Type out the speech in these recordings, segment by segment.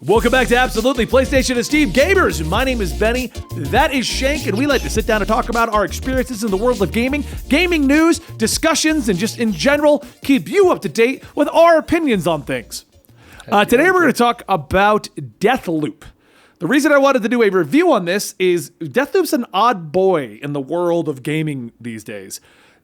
Welcome back to Absolutely PlayStation and Steve Gamers. My name is Benny. That is Shank, and we like to sit down and talk about our experiences in the world of gaming, gaming news, discussions, and just in general, keep you up to date with our opinions on things. Today we're going to talk about Deathloop. The reason I wanted to do a review on this is Deathloop's an odd boy in the world of gaming these days.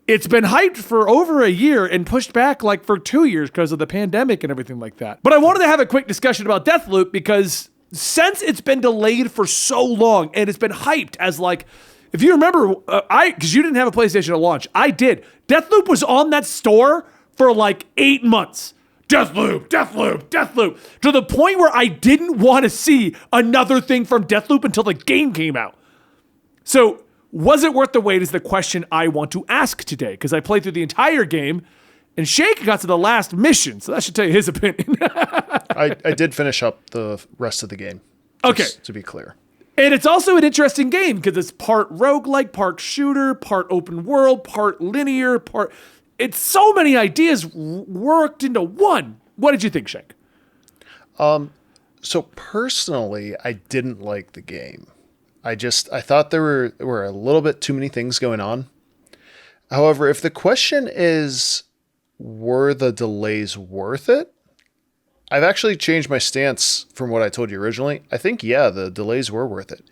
It's been hyped for over a year and pushed back like for 2 years because of the pandemic and everything like that. But I wanted to have a quick discussion about Deathloop because since it's been delayed for so long and it's been hyped as like, if you remember, because you didn't have a PlayStation at launch, I did. Deathloop was on that store for like 8 months. Deathloop, Deathloop, Deathloop, to the point where I didn't want to see another thing from Deathloop until the game came out. So, was it worth the wait is the question I want to ask today, because I played through the entire game, and Shake got to the last mission, so that should tell you his opinion. I did finish up the rest of the game, just to be clear. And it's also an interesting game, because it's part roguelike, part shooter, part open world, part linear, It's so many ideas worked into one. What did you think, Shake? So personally, I didn't like the game. I thought there were a little bit too many things going on. However, if the question is, were the delays worth it? I've actually changed my stance from what I told you originally. I think, yeah, the delays were worth it.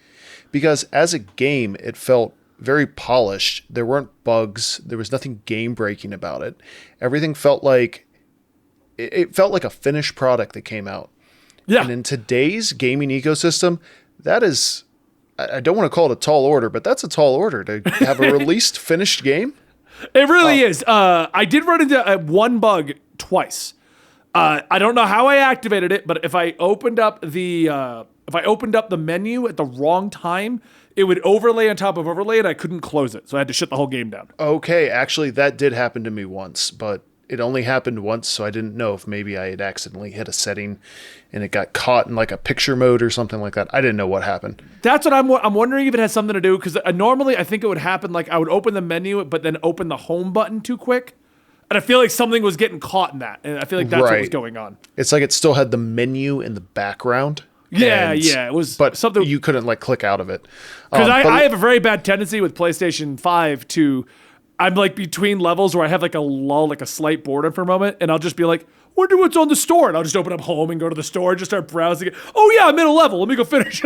Because as a game, it felt very polished. There weren't bugs. There was nothing game-breaking about it. Everything felt like it felt like a finished product that came out. Yeah. And in today's gaming ecosystem, that is, I don't want to call it a tall order, but that's a tall order to have a released finished game. It really is. I did run into one bug twice. I don't know how I activated it, but if I opened up the menu at the wrong time, it would overlay on top of overlay, and I couldn't close it, so I had to shut the whole game down. Okay, actually, that did happen to me once, but it only happened once, so I didn't know if maybe I had accidentally hit a setting and it got caught in like a picture mode or something like that. I didn't know what happened. That's what I'm wondering if it has something to do, because normally I think it would happen like I would open the menu, but then open the home button too quick. And I feel like something was getting caught in that, and I feel like that's what was going on. It's like it still had the menu in the background. Yeah, it was, but something you couldn't like click out of it. Because I have a very bad tendency with PlayStation 5 to, I'm like between levels where I have like a lull, like a slight boredom for a moment, and I'll just be like, wonder what's on the store, and I'll just open up home and go to the store and just start browsing. Oh yeah, I'm in a level. Let me go finish.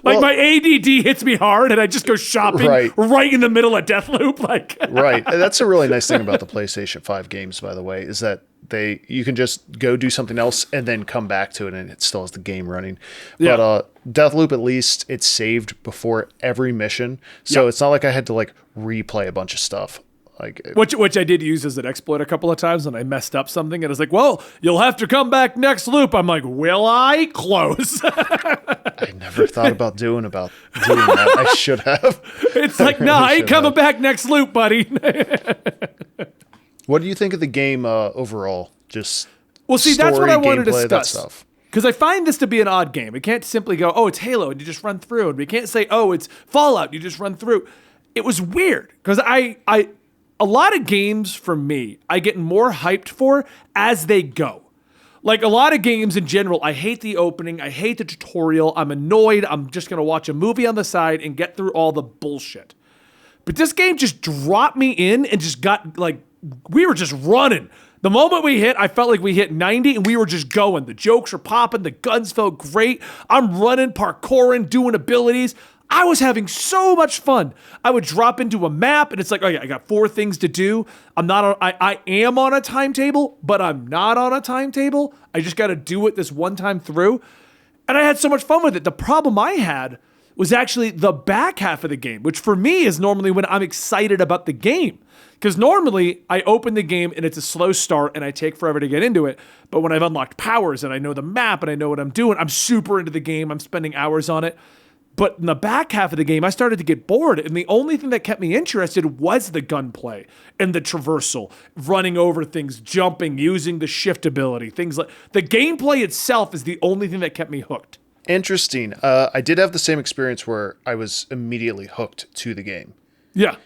My ADD hits me hard, and I just go shopping right in the middle of Deathloop. Right. That's a really nice thing about the PlayStation 5 games, by the way, is that you can just go do something else and then come back to it, and it still has the game running. Yeah. But Deathloop, at least, it's saved before every mission, so it's not like I had to like replay a bunch of stuff. Which I did use as an exploit a couple of times when I messed up something, and I was like, well, you'll have to come back next loop. I'm like, will I? Close. I never thought about doing that. I should have. It's like, no, I ain't coming back next loop, buddy. What do you think of the game overall? Just that's what I wanted to gameplay, discuss. Because I find this to be an odd game. We can't simply go, oh, it's Halo, and you just run through. And we can't say, oh, it's Fallout, you just run through. It was weird, because a lot of games, for me, I get more hyped for as they go. Like a lot of games in general, I hate the opening, I hate the tutorial, I'm annoyed, I'm just going to watch a movie on the side and get through all the bullshit. But this game just dropped me in and just got, like, we were just running. The moment we hit, I felt like we hit 90 and we were just going. The jokes were popping, the guns felt great, I'm running, parkouring, doing abilities. I was having so much fun. I would drop into a map and it's like, okay, I got 4 things to do. I am on a timetable, but I'm not on a timetable. I just got to do it this one time through. And I had so much fun with it. The problem I had was actually the back half of the game, which for me is normally when I'm excited about the game. Because normally I open the game and it's a slow start and I take forever to get into it. But when I've unlocked powers and I know the map and I know what I'm doing, I'm super into the game. I'm spending hours on it. But in the back half of the game, I started to get bored, and the only thing that kept me interested was the gunplay and the traversal, running over things, jumping, using the shift ability, things like the gameplay itself is the only thing that kept me hooked. Interesting. I did have the same experience where I was immediately hooked to the game. Yeah.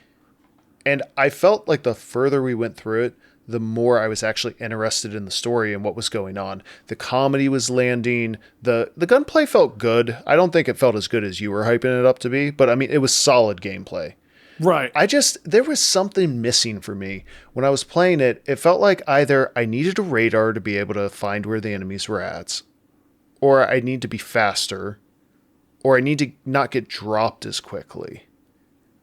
And I felt like the further we went through it, the more I was actually interested in the story and what was going on. The comedy was landing. The gunplay felt good. I don't think it felt as good as you were hyping it up to be, but I mean, it was solid gameplay. Right. There was something missing for me when I was playing it. It felt like either I needed a radar to be able to find where the enemies were at, or I need to be faster, or I need to not get dropped as quickly.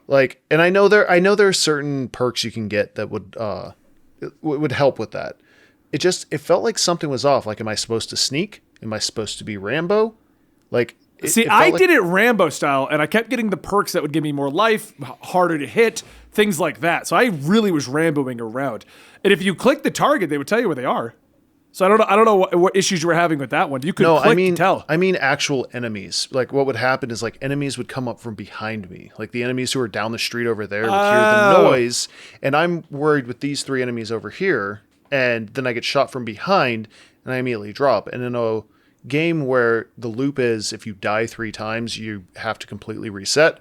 Like, and I know there are certain perks you can get that would help with that. It felt like something was off. Like, am I supposed to sneak? Am I supposed to be Rambo? Like, I did it Rambo style, and I kept getting the perks that would give me more life, harder to hit, things like that. So I really was Ramboing around. And if you click the target, they would tell you where they are. So I don't know what issues you were having with that one. You could click to tell. I mean actual enemies. Like, what would happen is, like, enemies would come up from behind me. Like, the enemies who are down the street over there would hear the noise, and I'm worried with these 3 enemies over here, and then I get shot from behind, and I immediately drop. And in a game where the loop is, if you die 3 times, you have to completely reset.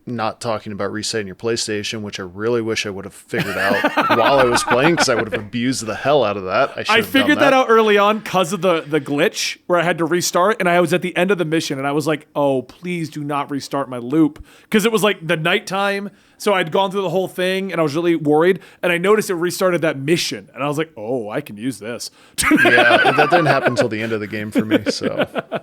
Not talking about resetting your PlayStation, which I really wish I would have figured out while I was playing, because I would have abused the hell out of that. I figured that out early on because of the glitch where I had to restart, and I was at the end of the mission, and I was like, oh, please do not restart my loop, because it was like the nighttime, so I'd gone through the whole thing, and I was really worried, and I noticed it restarted that mission, and I was like, oh, I can use this. Yeah, that didn't happen until the end of the game for me, so...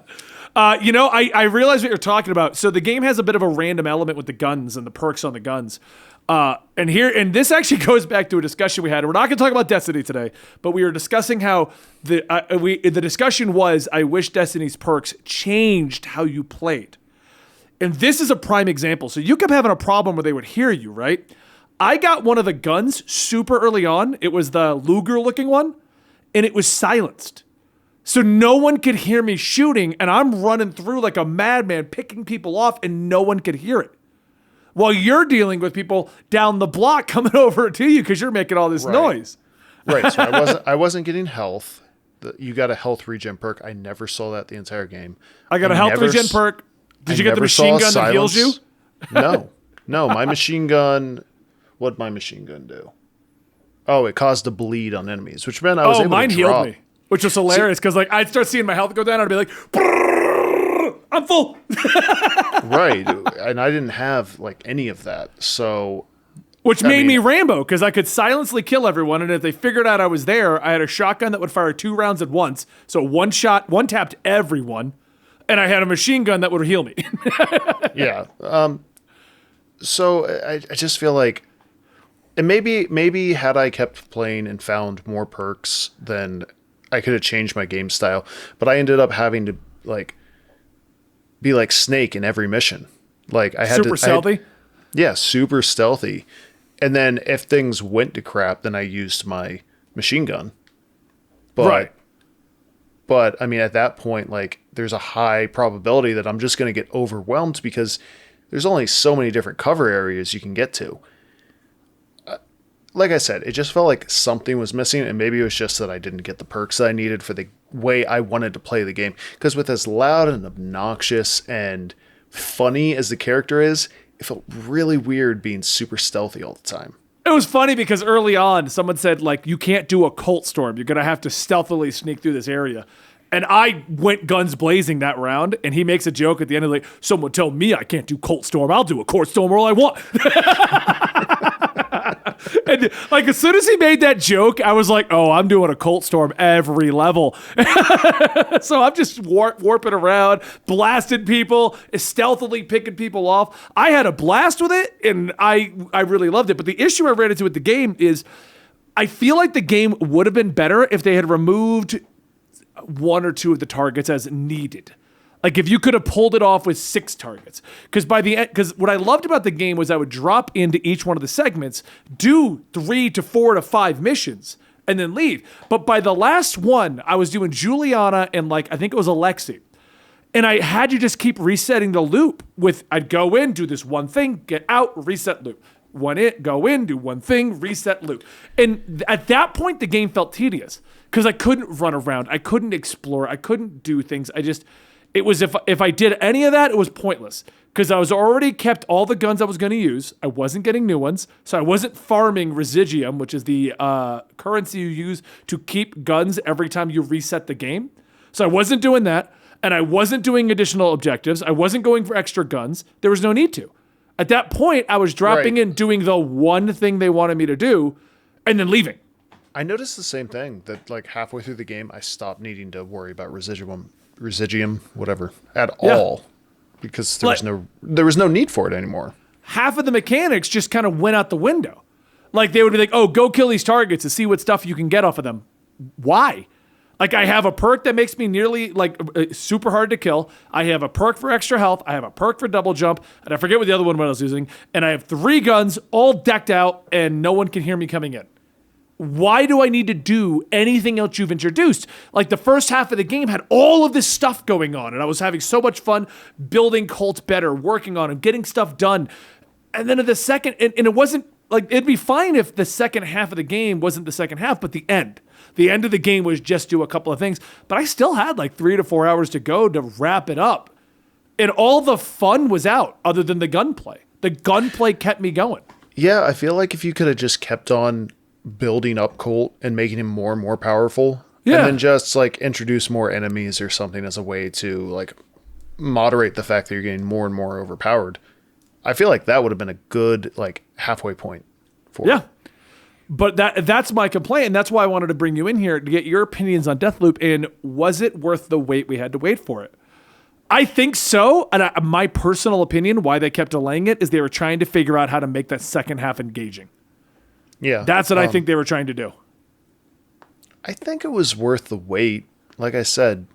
I realize what you're talking about. So the game has a bit of a random element with the guns and the perks on the guns. And this actually goes back to a discussion we had. We're not going to talk about Destiny today, but we were discussing how the discussion was, I wish Destiny's perks changed how you played. And this is a prime example. So you kept having a problem where they would hear you, right? I got one of the guns super early on. It was the Luger looking one, and it was silenced. So no one could hear me shooting, and I'm running through like a madman, picking people off, and no one could hear it. While you're dealing with people down the block coming over to you because you're making all this noise. Right. So I wasn't getting health. You got a health regen perk. I never saw that the entire game. I got a health regen perk. Did you get the machine gun that heals you? No. My machine gun. What'd my machine gun do? Oh, it caused a bleed on enemies, which meant I was able to drop. Mine healed me. Which was hilarious because like I'd start seeing my health go down and I'd be like, I'm full. Right. And I didn't have like any of that. So which made me Rambo because I could silently kill everyone, and if they figured out I was there, I had a shotgun that would fire 2 rounds at once. So one tapped everyone, and I had a machine gun that would heal me. Yeah. So I just feel like, and maybe had I kept playing and found more perks, then I could have changed my game style, but I ended up having to like be like Snake in every mission. Like I had super stealthy. Super stealthy. And then if things went to crap, then I used my machine gun. But I mean, at that point, like there's a high probability that I'm just going to get overwhelmed because there's only so many different cover areas you can get to. Like I said, it just felt like something was missing, and maybe it was just that I didn't get the perks that I needed for the way I wanted to play the game. Because with as loud and obnoxious and funny as the character is, it felt really weird being super stealthy all the time. It was funny because early on, someone said, like, you can't do a Colt Storm. You're going to have to stealthily sneak through this area. And I went guns blazing that round, and he makes a joke at the end of like, someone tell me I can't do Colt Storm. I'll do a Colt Storm all I want. And like as soon as he made that joke, I was like, oh, I'm doing a Colt Storm every level. So I'm just warping around, blasting people, stealthily picking people off. I had a blast with it, and I really loved it. But the issue I ran into with the game is I feel like the game would have been better if they had removed 1 or 2 of the targets as needed. Like if you could have pulled it off with 6 targets. Because by the end, because what I loved about the game was I would drop into each one of the segments, do 3 to 4 to 5 missions, and then leave. But by the last one, I was doing Juliana and like I think it was Alexei. And I had to just keep resetting the loop with I'd go in, do this one thing, get out, reset loop. Go in, do one thing, reset loop. And at that point, the game felt tedious because I couldn't run around. I couldn't explore. I couldn't do things. It was if I did any of that, it was pointless because I was already kept all the guns I was going to use. I wasn't getting new ones, so I wasn't farming residuum, which is the currency you use to keep guns every time you reset the game. So I wasn't doing that, and I wasn't doing additional objectives. I wasn't going for extra guns. There was no need to. At that point, I was dropping in, doing the one thing they wanted me to do, and then leaving. I noticed the same thing, that like halfway through the game, I stopped needing to worry about residuum, whatever, at all, because there was no need for it anymore. Half of the mechanics just kind of went out the window. Like they would be like, "Oh, go kill these targets to see what stuff you can get off of them." Why? Like I have a perk that makes me nearly like super hard to kill. I have a perk for extra health. I have a perk for double jump, and I forget what the other one I was using. And I have 3 guns all decked out, and no one can hear me coming in. Why do I need to do anything else you've introduced? Like the first half of the game had all of this stuff going on, and I was having so much fun building cults better, working on them, getting stuff done. And then in the second, and it wasn't like, it'd be fine if the second half of the game wasn't the second half, but the end of the game was just do a couple of things. But I still had like 3 to 4 hours to go to wrap it up. And all the fun was out other than the gunplay. The gunplay kept me going. Yeah, I feel like if you could have just kept on building up Colt and making him more and more powerful, and then just like introduce more enemies or something as a way to like moderate the fact that you're getting more and more overpowered, I feel like that would have been a good like halfway point for it. But that's my complaint, and that's why I wanted to bring you in here to get your opinions on Deathloop, and was it worth the wait we had to wait for it? I think so, and my personal opinion, why they kept delaying it, is they were trying to figure out how to make that second half engaging. Yeah. That's what I think they were trying to do. I think it was worth the wait. Like I said,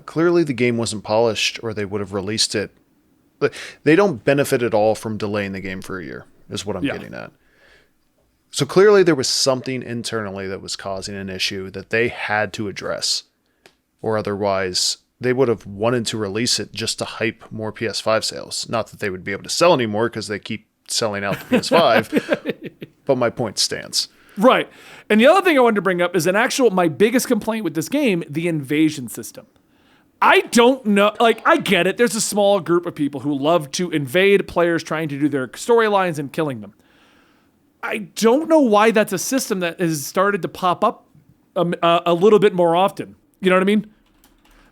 clearly the game wasn't polished or they would have released it. But they don't benefit at all from delaying the game for a year, is what I'm getting at. So clearly there was something internally that was causing an issue that they had to address. Or otherwise, they would have wanted to release it just to hype more PS5 sales. Not that they would be able to sell anymore because they keep selling out the PS5. But my point stands. Right. And the other thing I wanted to bring up is my biggest complaint with this game, the invasion system. I don't know, like, I get it. There's a small group of people who love to invade players trying to do their storylines and killing them. I don't know why that's a system that has started to pop up a little bit more often. You know what I mean?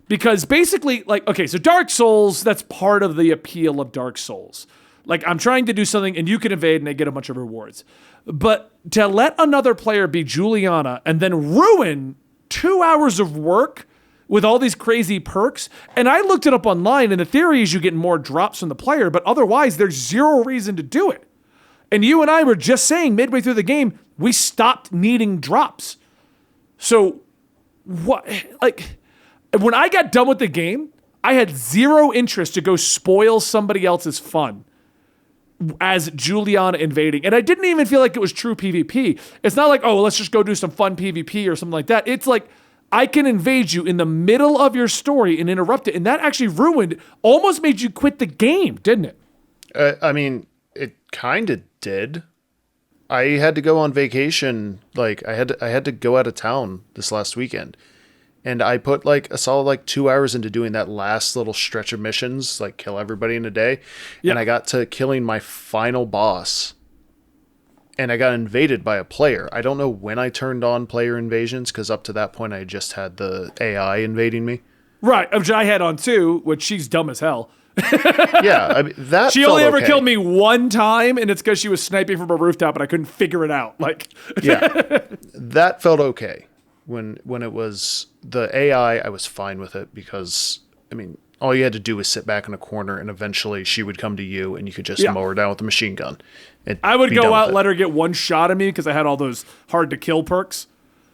Because basically, like, okay, so Dark Souls, that's part of the appeal of Dark Souls. Like, I'm trying to do something, and you can invade, and I get a bunch of rewards. But to let another player be Juliana and then ruin 2 hours of work with all these crazy perks, and I looked it up online, and the theory is you get more drops from the player, but otherwise, there's zero reason to do it. And you and I were just saying midway through the game, we stopped needing drops. So, what, like, when I got done with the game, I had zero interest to go spoil somebody else's fun as Juliana invading. And I didn't even feel like it was true PvP. It's not like, oh, let's just go do some fun PvP or something like that. It's like, I can invade you in the middle of your story and interrupt it. And that actually almost made you quit the game, didn't it? I mean, it kind of did. I had to go on vacation. Like I had to go out of town this last weekend. And I put like a solid like 2 hours into doing that last little stretch of missions, like kill everybody in a day. Yep. And I got to killing my final boss. And I got invaded by a player. I don't know when I turned on player invasions, because up to that point I just had the AI invading me. Right, which I had on too, which she's dumb as hell. Yeah, I mean, that she only ever killed me one time, and it's because she was sniping from a rooftop, and I couldn't figure it out. Like, yeah, that felt okay. When it was the AI, I was fine with it because, I mean, all you had to do was sit back in a corner and eventually she would come to you and you could just mow her down with a machine gun. I would go out and let her get one shot at me because I had all those hard to kill perks.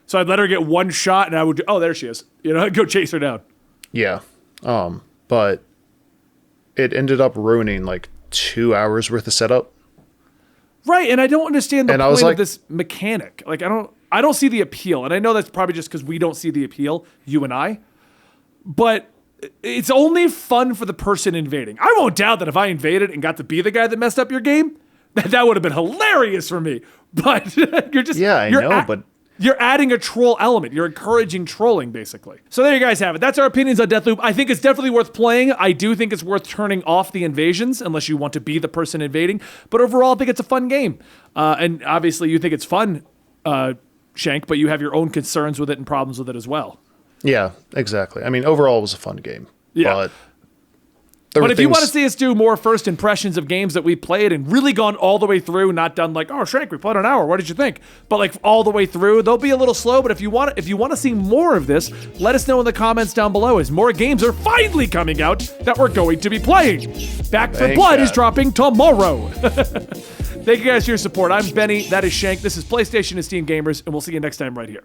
So I'd let her get one shot and I would, oh, there she is. You know, I'd go chase her down. Yeah. But it ended up ruining like 2 hours worth of setup. Right. And I don't understand the point of this mechanic. Like, I don't see the appeal. And I know that's probably just because we don't see the appeal, you and I. But it's only fun for the person invading. I won't doubt that if I invaded and got to be the guy that messed up your game, that would have been hilarious for me. But you're just... Yeah, I know, but... You're adding a troll element. You're encouraging trolling, basically. So there you guys have it. That's our opinions on Deathloop. I think it's definitely worth playing. I do think it's worth turning off the invasions, unless you want to be the person invading. But overall, I think it's a fun game. And obviously, you think it's fun, Shank, but you have your own concerns with it and problems with it as well. Yeah, exactly. I mean, overall, it was a fun game. Yeah. But if you want to see us do more first impressions of games that we played and really gone all the way through, not done like, oh, Shank, we played an hour. What did you think? But like all the way through, they'll be a little slow. But if you want to see more of this, let us know in the comments down below, as more games are finally coming out that we're going to be playing. Back 4 Blood is dropping tomorrow. Thank you guys for your support. I'm Benny. That is Shank. This is PlayStation and Steam Gamers, and we'll see you next time right here.